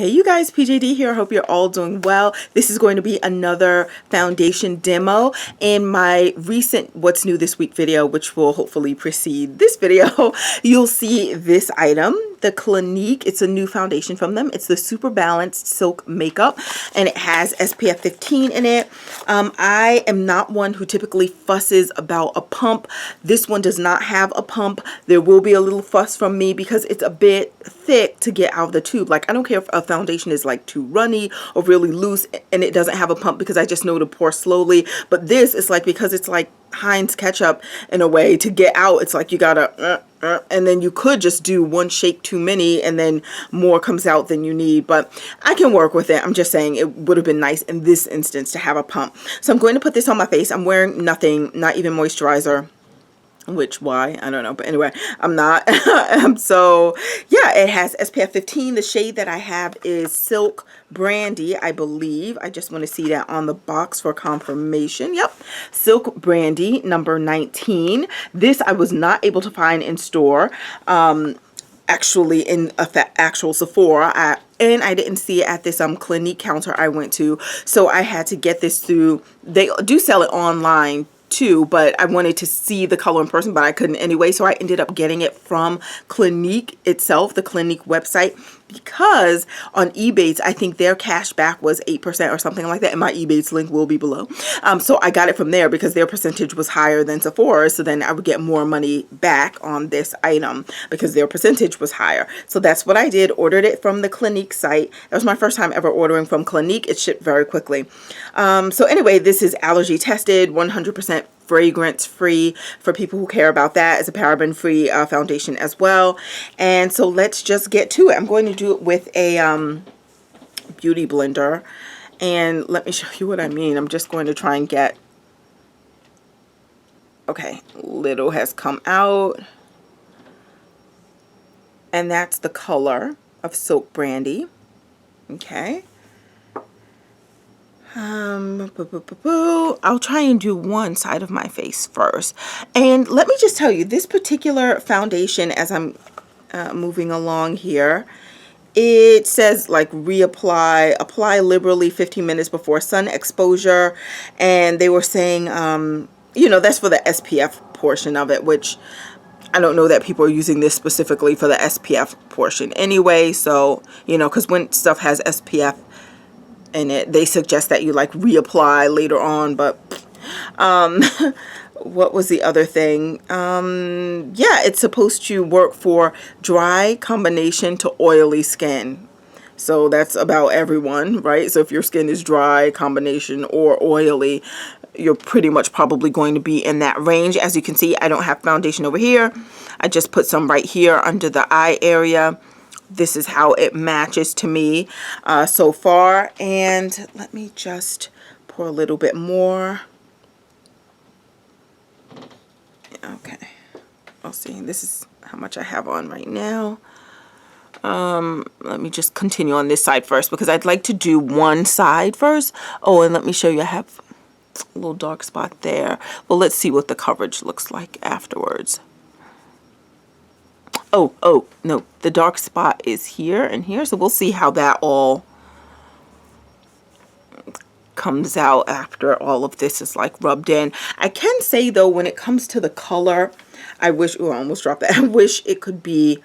Hey you guys, PJD here. I hope you're all doing well. This is going to be another foundation demo in my recent What's New This Week video, which will hopefully precede this video. You'll see this item, the Clinique. It's a new foundation from them. It's the Super Balanced Silk Makeup, and it has SPF 15 in it. I am not one who typically fusses about a pump. This one does not have a pump. There will be a little fuss from me because it's a bit thick to get out of the tube. Like, I don't care if a foundation is like too runny or really loose and it doesn't have a pump, because I just know to pour slowly. But this is like, because it's like Heinz ketchup in a way, to get out it's like you gotta and then you could just do one shake too many and then more comes out than you need. But I can work with it. I'm just saying it would have been nice in this instance to have a pump. So I'm going to put this on my face. I'm wearing nothing, not even moisturizer. Which, why? I don't know. But anyway, I'm not. So yeah, it has SPF 15. The shade that I have is Silk Brandy, I believe. I just want to see that on the box for confirmation. Yep. Silk Brandy, number 19. This I was not able to find in store. Actually in actual Sephora. And I didn't see it at this Clinique counter I went to. So I had to get this through. They do sell it online too, but I wanted to see the color in person, but I couldn't anyway, so I ended up getting it from Clinique itself, the Clinique website, because on Ebates I think their cash back was 8% or something like that, and my Ebates link will be below. So I got it from there because their percentage was higher than Sephora, so then I would get more money back on this item because their percentage was higher. So that's what I did, ordered it from the Clinique site. That was my first time ever ordering from Clinique. It shipped very quickly. So anyway, this is allergy tested, 100% fragrance free for people who care about that. It's a paraben free foundation as well. And so let's just get to it. I'm going to do it with a beauty blender, and let me show you what I mean. I'm just going to try and get, okay, little has come out, and that's the color of Silk Brandy. Okay. I'll try and do one side of my face first. And let me just tell you, this particular foundation, as I'm moving along here, it says like reapply, apply liberally 15 minutes before sun exposure. And they were saying, you know, that's for the SPF portion of it, which I don't know that people are using this specifically for the SPF portion anyway. So, you know, because when stuff has SPF in it, they suggest that you like reapply later on. But what was the other thing? Yeah, it's supposed to work for dry combination to oily skin. So that's about everyone, right? So if your skin is dry, combination, or oily, you're pretty much probably going to be in that range. As you can see, I don't have foundation over here. I just put some right here under the eye area. This is how it matches to me so far. And let me just pour a little bit more. Okay. I'll see. This is how much I have on right now. Let me just continue on this side first, because I'd like to do one side first. Oh, and let me show you, I have a little dark spot there. Well, let's see what the coverage looks like afterwards. Oh, no, the dark spot is here and here. So we'll see how that all comes out after all of this is like rubbed in. I can say though, when it comes to the color, I wish, oh, I almost dropped that. I wish it could be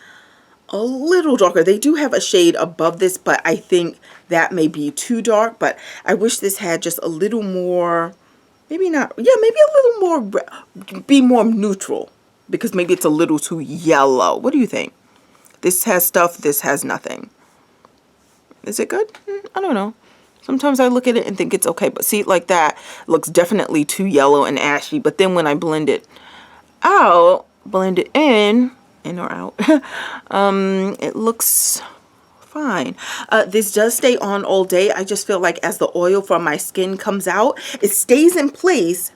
a little darker. They do have a shade above this, but I think that may be too dark. But I wish this had just a little more, maybe not, yeah, maybe a little more, be more neutral. Because maybe it's a little too yellow. What do you think? This has stuff, this has nothing. Is it good? I don't know. Sometimes I look at it and think it's okay. But see, like that looks definitely too yellow and ashy. But then when I blend it out, blend it in or out, it looks fine. This does stay on all day. I just feel like as the oil from my skin comes out, it stays in place.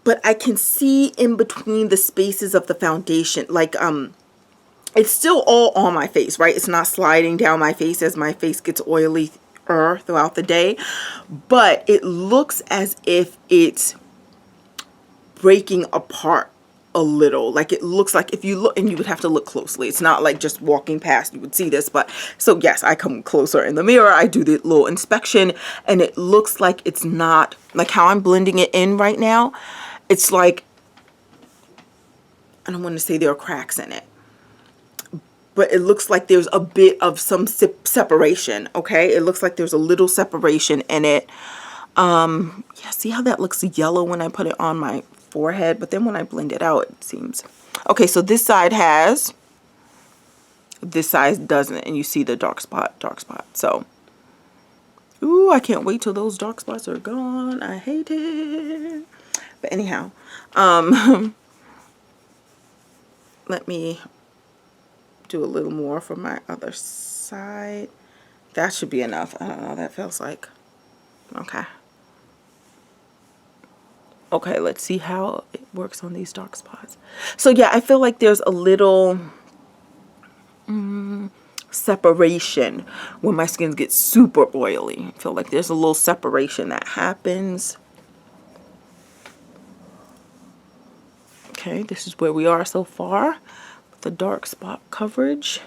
But I can see in between the spaces of the foundation, like, it's still all on my face, right? It's not sliding down my face as my face gets oily throughout the day. But it looks as if it's breaking apart a little. Like it looks like if you look, and you would have to look closely. It's not like just walking past you would see this, but so yes, I come closer in the mirror. I do the little inspection and it looks like it's not like how I'm blending it in right now. It's like, I don't want to say there are cracks in it, but it looks like there's a bit of some separation. Okay. It looks like there's a little separation in it. Yeah, see how that looks yellow when I put it on my forehead, but then when I blend it out, it seems okay. So this side has, this side doesn't, and you see the dark spot. So, ooh, I can't wait till those dark spots are gone. I hate it. But anyhow, let me do a little more for my other side. That should be enough. I don't know. That feels like okay. Okay, let's see how it works on these dark spots. So yeah, I feel like there's a little separation when my skin gets super oily. I feel like there's a little separation that happens. Okay, this is where we are so far with the dark spot coverage.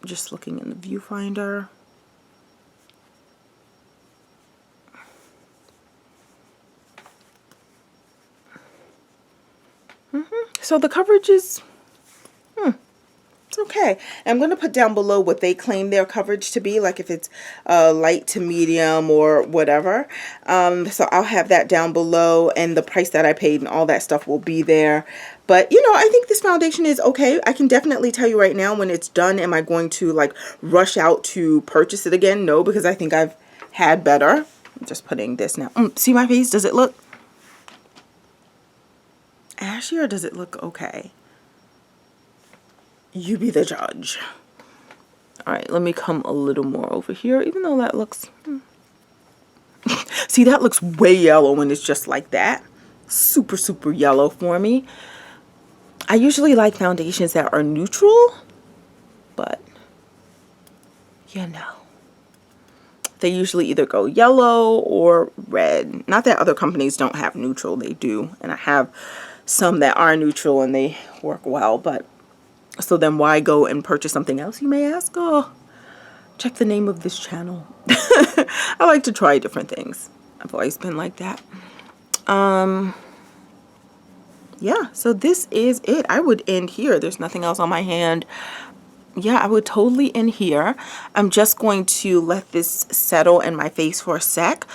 Just looking in the viewfinder. So the coverage is, it's okay. I'm going to put down below what they claim their coverage to be, like if it's light to medium or whatever. So I'll have that down below, and the price that I paid and all that stuff will be there. But, you know, I think this foundation is okay. I can definitely tell you right now when it's done, am I going to like rush out to purchase it again? No, because I think I've had better. I'm just putting this now. See my face? Does it look ashy or does it look okay? You be the judge. All right, let me come a little more over here, even though that looks see, that looks way yellow when it's just like that. Super yellow for me. I usually like foundations that are neutral, but you know, they usually either go yellow or red. Not that other companies don't have neutral, they do, and I have some that are neutral and they work well, but so then why go and purchase something else, you may ask? Oh, check the name of this channel. I like to try different things. I've always been like that. Yeah, so this is it. I would end here. There's nothing else on my hand. Yeah, I would totally end here. I'm just going to let this settle in my face for a sec.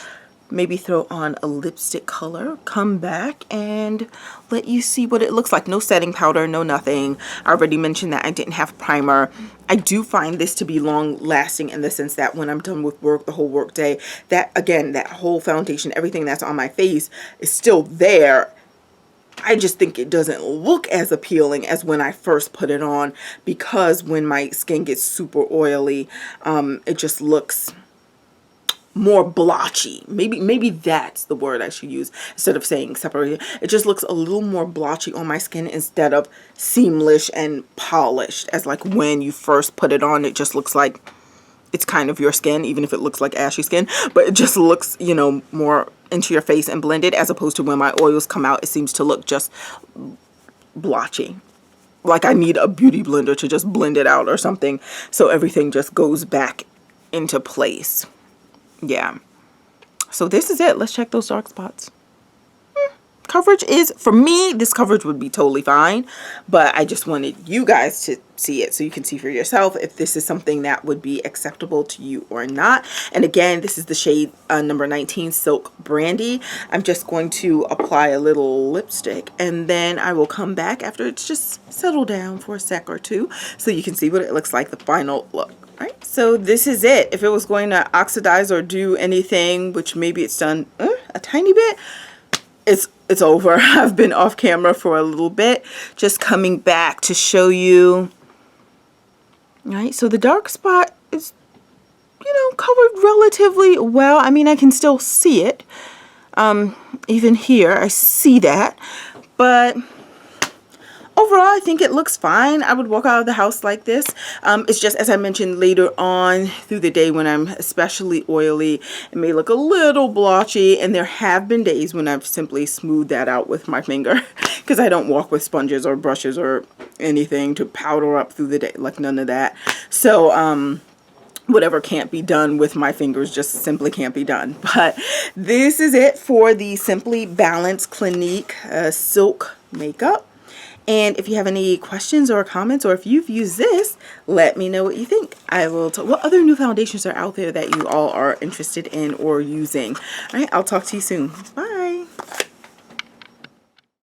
Maybe throw on a lipstick color, come back and let you see what it looks like. No setting powder, no nothing. I already mentioned that I didn't have primer. I do find this to be long lasting in the sense that when I'm done with work, the whole work day, that again, that whole foundation, everything that's on my face is still there. I just think it doesn't look as appealing as when I first put it on, because when my skin gets super oily, it just looks more blotchy. Maybe that's the word I should use instead of saying separated. It just looks a little more blotchy on my skin instead of seamless and polished, as like when you first put it on, it just looks like it's kind of your skin, even if it looks like ashy skin, but it just looks, you know, more into your face and blended, as opposed to when my oils come out, it seems to look just blotchy. Like I need a beauty blender to just blend it out or something, so everything just goes back into place. Yeah, so this is it. Let's check those dark spots. Coverage is, for me, this coverage would be totally fine, but I just wanted you guys to see it so you can see for yourself if this is something that would be acceptable to you or not. And again, this is the shade number 19 Silk Brandy. I'm just going to apply a little lipstick, and then I will come back after it's just settled down for a sec or two so you can see what it looks like, the final look. Right, so this is it. If it was going to oxidize or do anything, which maybe it's done a tiny bit, it's over. I've been off camera for a little bit, just coming back to show you. Right, so the dark spot is, you know, covered relatively well. I mean, I can still see it. Even here, I see that, but overall, I think it looks fine. I would walk out of the house like this. It's just, as I mentioned, later on through the day when I'm especially oily, it may look a little blotchy, and there have been days when I've simply smoothed that out with my finger because I don't walk with sponges or brushes or anything to powder up through the day, like none of that. So, whatever can't be done with my fingers just simply can't be done. But this is it for the Simply Balanced Clinique Silk Makeup. And if you have any questions or comments, or if you've used this, let me know what you think. I will talk. What other new foundations are out there that you all are interested in or using? All right, I'll talk to you soon. Bye.